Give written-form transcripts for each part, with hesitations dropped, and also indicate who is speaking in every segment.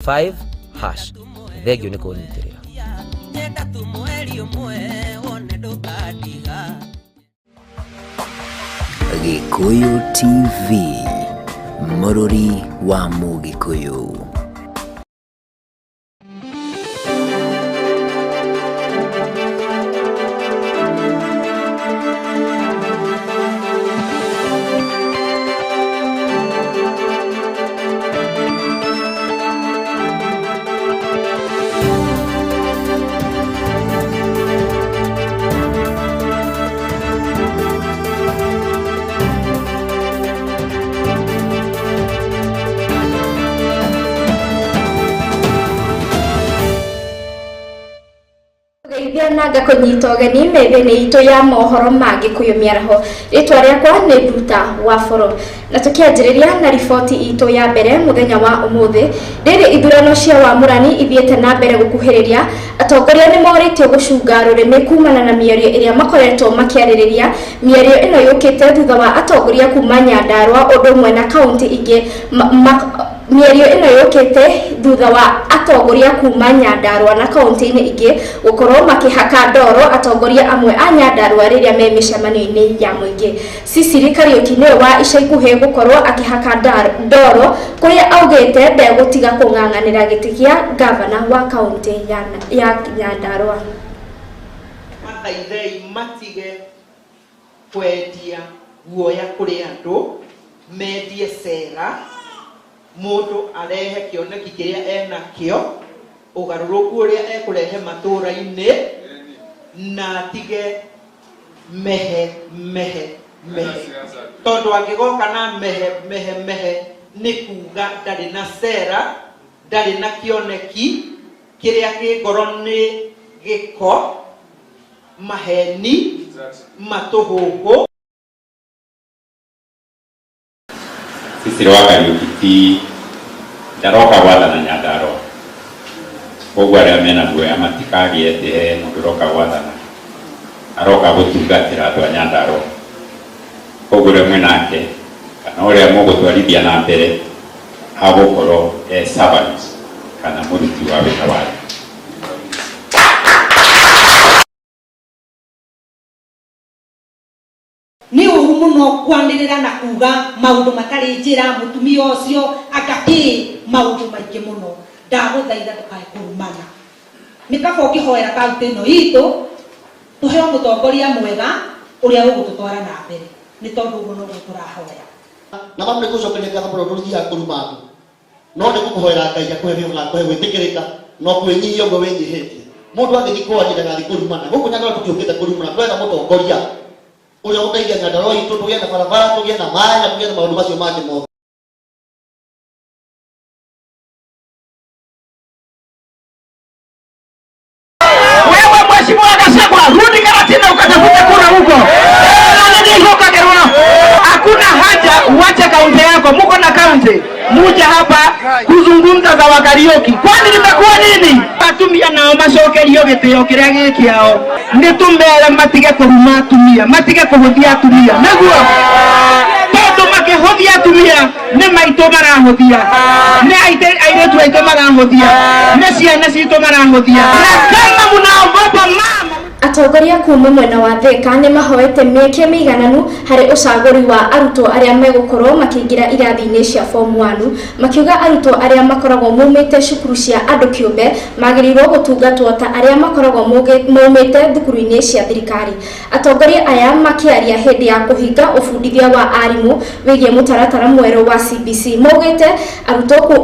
Speaker 1: 5#. Thegio nĩ kũnyitĩrĩra.
Speaker 2: Gikuyu TV, Mũrũri wa Mũgikuyu.
Speaker 3: Naga kunyita ũgeni methene itũ ya mohoro ma Gikuyu Miaraho. Rĩtwa rĩakwa nĩ Nduta wa Boro. Na tũkĩanjĩrĩria na riboti itũ ya mbere mũthenya wa ũmũthĩ. Rĩrĩ ithurano cia wamũrani ithiĩte na mbere gũkuhĩrĩria. Atongoria nĩ morĩtio gũcunga rũrĩmĩ kumana na mĩario ĩrĩa makoretwo makĩarĩrĩria. Mĩario ĩno yũkĩte thutha wa atongoria kuma Nyandarua ũndũ ũmwe na kaunti ingĩ. Mĩario ĩno yũkĩte thutha wa atongoria kuma Nyandarua na kaunti-inĩ ingĩ gũkorwo makĩhaka ndoro atongoria amwe a Nyandarua rĩrĩa me mĩcemanio-inĩ ya mũingĩ. Ciciri Kariuki nĩwe wa ica ikuhĩ gũkorwo akĩhaka ndoro kũrĩa augĩte ndegũtiga kũng'ang'anĩra gĩtĩ gĩa gavana wa kaunti ya Nyandarua.
Speaker 4: Mathaithei matige kwendia guoya kũrĩ andũ, mendie cera, mũndũ arehe kĩoneki kĩrĩa enakĩo, ũgarũrũku ũrĩa ekũrehe matũũra-inĩ, na tige mehe. Tondũ angĩgoka na mehe nĩ kuga ndarĩ na cera, ndarĩ na kĩoneki, kĩrĩa kĩ ngoro nĩ gĩko, maheni, matũhũhũ.
Speaker 5: Sisi Kariuki ndaroka gwathana Nyandarua. Koguo arĩa mena guoya matikarie atĩ mũndũ ũroka gwathana, aroka gũtungatĩra andũ a Nyandarua. Koguo rĩmwe nake kana ũrĩa mũgũtwarithia na mbere agũkorwo servant kana mũruti wa wĩra wake.
Speaker 6: Ni ũru mũno kwanĩrĩra na kuga maũndũ matarĩ njĩra, mũtumia ũcio agakĩ maũndũ maingĩ mũno. Ndagũthaitha ndũkae kũrumana. Nĩ kaba ũkĩhoera kaunti ĩno itũ tũheo mũtongoria mwega ũrĩa ũgũtũtwara na mbere. Nĩ tondũ ũguo noguo tũrahoya.
Speaker 7: Na mamwe gũcokeria ngatho mũno tũthiaga kũruma andũ. No nĩ gũkũhoera Ngai akũhe wĩra akũhe gwĩtĩkĩrĩka no kwĩnyihia ũguo wĩnyihĩtie. Mũndũ athiĩ kwaria ndagathiĩ kũrumana. Gũkũ Nyandarua tũtiũkĩte kũrumana, twenda mũtongoria ũrĩa ũteithia Nyandarua itũ, tũgĩe na barabara, tũgĩe na maĩ, na tũgĩe na maũndũ macio mangĩ mothe.
Speaker 4: Wewe mheshimiwa Gachagua, rudi Karatina ukatafute kura huko. Hakuna haja uache kaunti yako, muko na kaunti. Muja hapa kuzungumza za Wakariuki. Kwani nimekuwa nini? Atumia nao macokerio gĩtĩo kĩrĩa gĩkĩao. Nĩ tumere matige kũruma atumia, matige kũhũthia atumia. Naguo tondũ makĩhũthia atumia nĩ maitũ marahũthia. Nĩ airĩtu aitũ marahũthia. Nĩ ciana citũ marahũthia. Na kama mnaogopa mama.
Speaker 3: Atongoria kuma mwena wa Thika nĩ mahoete mĩeke mĩigananu harĩ ũcagũri wa arutwo arĩa megũkorwo makĩingĩra irathi-inĩ cia form 1, makiuga arutwo arĩa makoragwo maumĩte cukuru cia andũ kĩũmbe magĩrĩirwo gũtungatwo ta arĩa makoragwo maumĩte thukuru-inĩ cia thirikari. Atongoria aya makĩaria hĩndĩ ya kũhinga ũbundithia wa arimũ wĩgiĩ mũtaratara mwerũ wa CBC maugĩte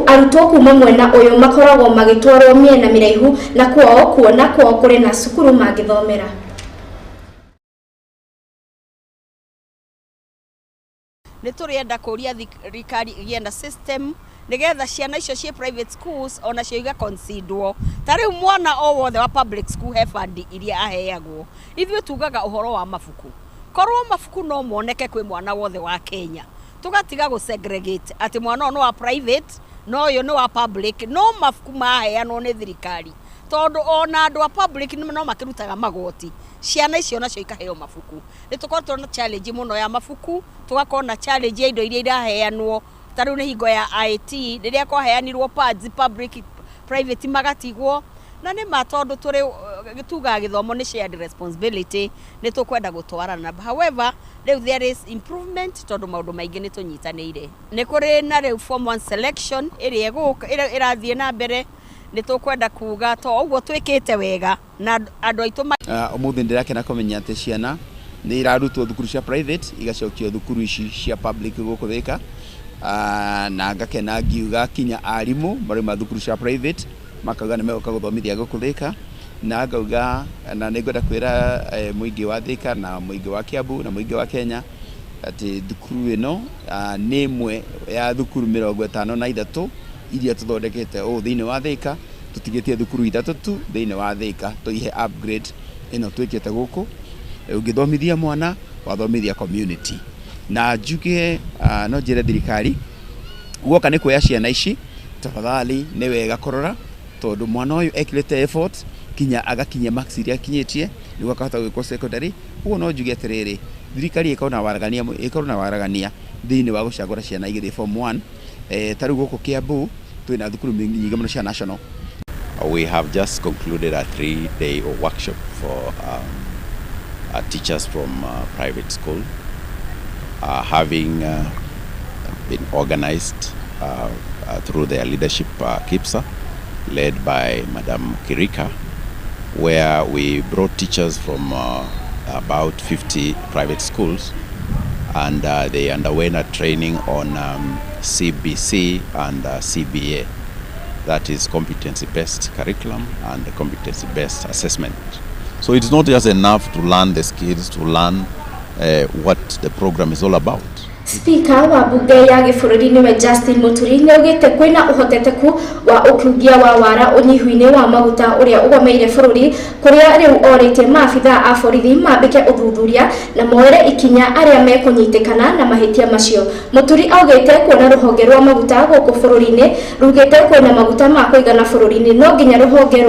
Speaker 3: arutwo kuma mwena ũyũ makoragwo magĩtwarwo mĩena mĩraihu na kuona kwao kũrĩ na cukuru mangĩthomera.
Speaker 8: Nĩ tũrenda kũria thirikari igĩenda system nigetha ciana icio cie private schools ona cio iga considerwo. Ta rĩu mwana o wothe wa public school he fund iria aheagwo. Ithuĩ tugaga ũhoro wa mabuku. Korwo mabuku no moneke kwĩ mwana wothe wa Kenya. Tugatiga gũ segregate ati mwana no wa private no yo no wa public, no mabuku maheanwo nĩ thirikari. Tondu ona andũ a public no makirutaga magoti. Ciana icio nacio ikaheo mabuku. Nĩ tukorwo na challenge muno ya mabuku, tugakorwo na challenge ya indo iria iraheanwo taru ni hingo ya IT riria kwaheanirwo pads public private magatigwo na ni matondu turi gituga githomo ni shared responsibility ni tukwenda gutwarana. However, there is improvement tondu maundu maingi ni tunyitanire. Ni kuri na reu form 1 selection iri irathie na mbere ni tukwenda kuga to uguo twikite wega na andu aitu
Speaker 9: umuthi ndirakena kumenya ati ciana ni irarutwo thukuru cia private igacokio thukuru ici cia public guku Thika, na ngakena ngiuga kinya arimu bari mathukuru cia private makauga ni megoka guthomithia guku Thika, na ngauga na ningwenda kwira muingi wa Thika na muingi wa Kiambu na muingi wa Kenya ati thukuru ino ni imwe ya thukuru 53 iria tuthondekete o thiini wa Thika. Tutigitie thukuru ithatu tu thiini wa Thika tuihe upgrade ino twikite guku. Ungithomithia mwana wathomithia community na njuge no njire thirikari guoka ni kuya ciana ici tafadhali ni wega korora tondu mwana uyu ekirite effort kinya agakinya max iria kinyitie niguo akahota gwikwo secondary. Uguo no njuge atiriri thirikari ikona waragania thiini wa gucagura ciana igithie form 1 taru guku Kiambu twina thukuru nyingi muno cia national.
Speaker 10: We have just concluded a 3-day workshop for teachers from private school, having been organized through their leadership KIPSA, led by Madam Kirika, where we brought teachers from about 50 private schools, and they underwent a training on CBC and CBA, that is competency-based curriculum and competency-based assessment. So it's not just enough to learn the skills, to learn what the program is all about.
Speaker 3: Speaker wa bunge ya gĩbũrũri niwe Justin Muturi nĩaugĩte kwĩna ũhoteteku wa ũkungia wa wara ũnyihu-inĩ wa maguta ũrĩa ũgomeire bũrũri, kũrĩa rĩu orĩtie maabitha a borithi mambĩke ũthuthuria na moere ikinya arĩa mekũnyitĩkana na mahĩtia macio. Muturi augĩte kuona rũhonge rwa maguta gũkũ bũrũri-inĩ rugĩte kwĩna maguta ma kũigana bũrũri-inĩ, no nginya rũhonge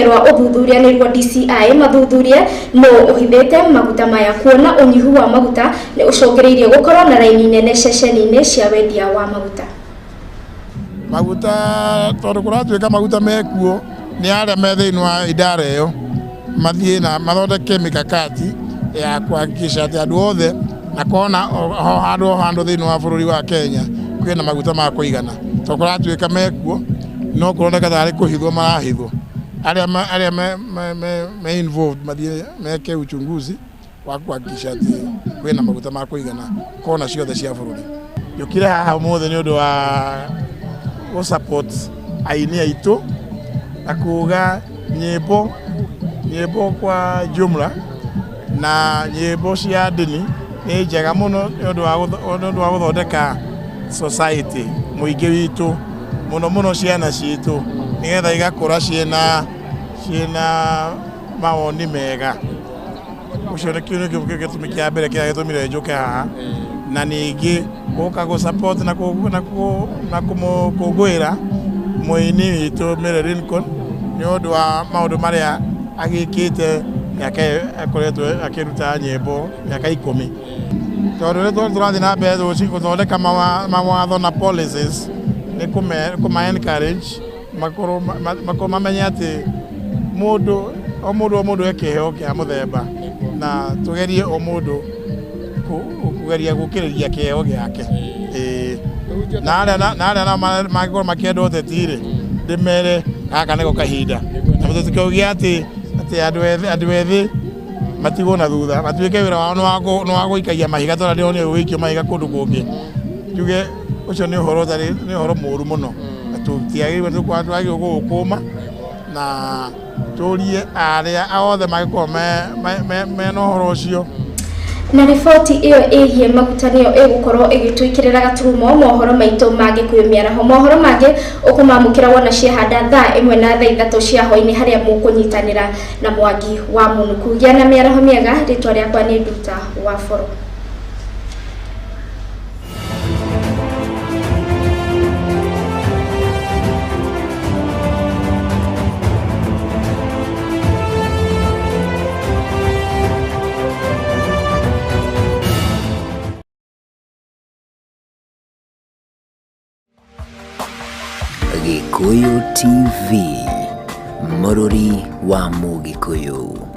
Speaker 3: rwa ũthuthuria nĩruo DCI mathuthurie no ũhithĩte maguta maya, kuona ũnyihu wa maguta nĩ ũcũngĩrĩirie gũkorwo na raini nene ceceni-inĩ cia wendia wa maguta.
Speaker 11: Tondũ kũratuĩka maguta mekuo nĩ arĩa me thĩinĩ wa idara ĩyo mathiĩ na mathondeke mikakati ya kuhakikisha atĩ andũ othe na kona handũ thĩinĩ wa bũrũri wa Kenya kwĩna maguta ma kũigana. Tondũ kũratuĩka mekuo no kũroneka tarĩ kũhithwo marahithwo. Arĩa me involved mathiĩ meke uchunguzi wa kuhakikisha atĩ kwĩna maguta ma kũigana kona ciothe cia bũrũri. Njũkire haha ũmũthĩ nĩ ũndũ wa support aini aitũ na kuga nyĩmbo kwa jumla na nyĩmbo cia ndini nĩ njega mũno nĩ ũndũ wa gũthondeka society mũingĩ witũ mũno ciana citũ nĩgetha igakũra ciena mawoni mega. Ucio nĩ gĩtũmi kĩa mbere kĩrĩa gĩtũmire njũke haha, na ningĩ gũka gũ-support na kũmũkũngũĩra mũini witũ Mary Lincoln nĩ ũndũ wa maũndũ marĩa agĩkĩte mĩaka akoretwo akĩruta nyĩmbo mĩaka 10. Tondũ rĩu tũrathiĩ na mbere gũthondeka mawatho na policies nĩ kũma-encourage makorwo mamenye atĩ o mũndũ ekĩheo kĩa mũthemba na tugerie o mundu kugeria gukiriria kĩheo gĩake. Na arĩa magĩkorwo makĩenda ũtetĩ-rĩ ndĩmere gaka nĩko kahinda, na tũtikauge atĩ andũ ethĩ matigwo na thutha matuĩke wĩra wao nĩ wa gũikagia mahiga tondũ ndĩrona gũikio mahiga kũndũ kũngĩ. Njuge ũcio nĩ ũhoro mũru mũno, na tũtiagĩrĩirwo gũkũma na turie arĩa othe magĩkorwo mena ũhoro ũcio.
Speaker 3: Na riboti ĩyo ĩgiĩ maguta nĩyo ĩgũkorwo ĩgĩtwĩkĩrĩra gaturumo mohoro maitũ ma Gikuyu Miaraho. Mohoro mangĩ ũkũmamũkĩra wona ciahanda thaa 1 na thaa 3 cia hwaĩ-inĩ harĩa mũkũnyitanĩra na Mwangi wa Mũnũku. Gĩa na mĩaraho mĩega, rĩtwa rĩakwa nĩ Nduta wa Boro.
Speaker 2: Gikuyu TV, Morori wa Mugikuyu.